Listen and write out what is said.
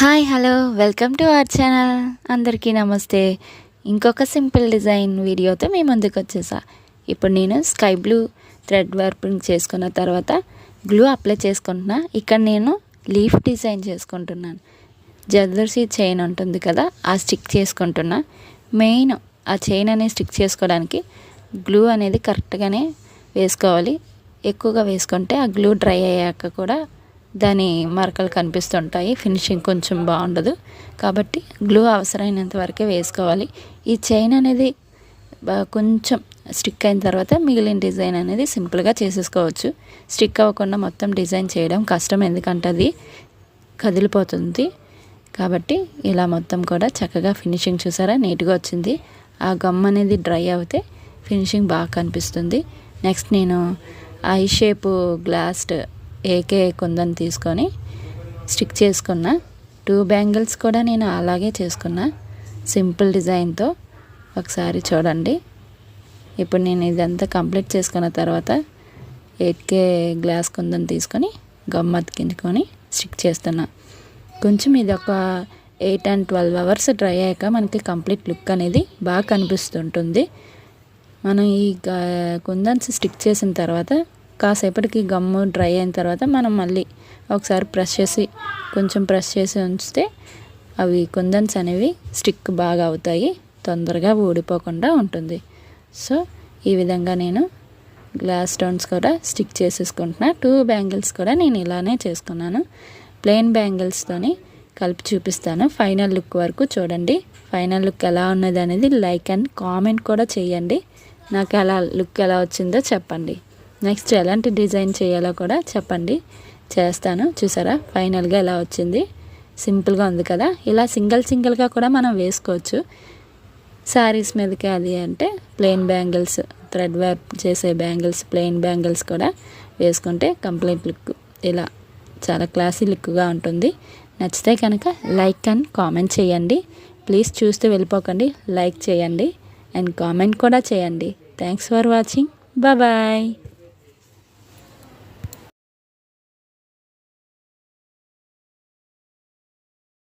Hi hello welcome to our channel. అందరికీ నమస్తే. ఇంకొక సింపుల్ డిజైన్ వీడియోతో మీ ముందుకు వచ్చేసా. ఇప్పుడు నేను స్కై బ్లూ థ్రెడ్ వర్కింగ్ చేసుకున్న తర్వాత గ్లూ అప్లై చేసుకుంటున్నా. ఇక్కడ నేను లీఫ్ డిజైన్ చేసుకుంటున్నాను. జర్దర్సీ చైన్ ఉంటుంది కదా, ఆ స్టిక్ చేసుకుంటున్నా. మెయిన్ ఆ చైన్ అనేది స్టిక్ చేసుకోవడానికి గ్లూ అనేది కరెక్ట్గానే వేసుకోవాలి. ఎక్కువగా వేసుకుంటే ఆ గ్లూ డ్రై అయ్యాక కూడా దాని మరకలు కనిపిస్తుంటాయి, ఫినిషింగ్ కొంచెం బాగుండదు. కాబట్టి గ్లూ అవసరమైనంత వరకే వేసుకోవాలి. ఈ చైన్ అనేది కొంచెం స్టిక్ అయిన తర్వాత మిగిలిన డిజైన్ అనేది సింపుల్గా చేసేసుకోవచ్చు. స్టిక్ అవ్వకుండా మొత్తం డిజైన్ చేయడం కష్టం, ఎందుకంటే అది కదిలిపోతుంది. కాబట్టి ఇలా మొత్తం కూడా చక్కగా ఫినిషింగ్ చూసారా, నీట్గా వచ్చింది. ఆ గమ్ అనేది డ్రై అవుతే ఫినిషింగ్ బాగా కనిపిస్తుంది. నెక్స్ట్ నేను ఐ షేపు గ్లాస్ ఏకే కుందని తీసుకొని స్టిక్ చేసుకున్న. 2 బ్యాంగిల్స్ కూడా నేను అలాగే చేసుకున్నా సింపుల్ డిజైన్తో. ఒకసారి చూడండి. ఇప్పుడు నేను ఇదంతా కంప్లీట్ చేసుకున్న తర్వాత 8K గ్లాస్ కుందని తీసుకొని గమ్ అతికించుకొని స్టిక్ చేస్తున్నా. కొంచెం ఇది ఒక 8 and 12 అవర్స్ డ్రై అయ్యాక మనకి కంప్లీట్ లుక్ అనేది బాగా కనిపిస్తుంటుంది. మనం ఈ కుందన్స్ స్టిక్ చేసిన తర్వాత కాసేపటికి గమ్ము డ్రై అయిన తర్వాత మనం మళ్ళీ ఒకసారి కొంచెం ప్రెస్ చేసి ఉంచితే అవి కుందన్స్ అనేవి స్టిక్ బాగా అవుతాయి, తొందరగా ఊడిపోకుండా ఉంటుంది. సో ఈ విధంగా నేను గ్లాస్ స్టోన్స్ కూడా స్టిక్ చేసేసుకుంటున్నా. 2 బ్యాంగిల్స్ కూడా నేను ఇలానే చేసుకున్నాను. ప్లెయిన్ బ్యాంగిల్స్తోని కలిపి చూపిస్తాను. ఫైనల్ లుక్ వరకు చూడండి. ఫైనల్ లుక్ ఎలా ఉన్నది అనేది లైక్ అండ్ కామెంట్ కూడా చేయండి. నాకు లుక్ ఎలా వచ్చిందో చెప్పండి. నెక్స్ట్ ఎలాంటి డిజైన్ చేయాలో కూడా చెప్పండి, చేస్తాను. చూసారా ఫైనల్గా ఎలా వచ్చింది, సింపుల్గా ఉంది కదా. ఇలా సింగిల్గా కూడా మనం వేసుకోవచ్చు శారీస్ మీదకి. అది అంటే ప్లెయిన్ బ్యాంగిల్స్, థ్రెడ్ వర్క్ చేసే బ్యాంగిల్స్, ప్లెయిన్ బ్యాంగిల్స్ కూడా వేసుకుంటే కంప్లీట్ లుక్ ఇలా చాలా క్లాసీ లుక్గా ఉంటుంది. నచ్చితే కనుక లైక్ అండ్ కామెంట్ చేయండి. ప్లీజ్ చూస్తూ వెళ్ళిపోకండి, లైక్ చేయండి అండ్ కామెంట్ కూడా చేయండి. Thanks for watching. బాయ్.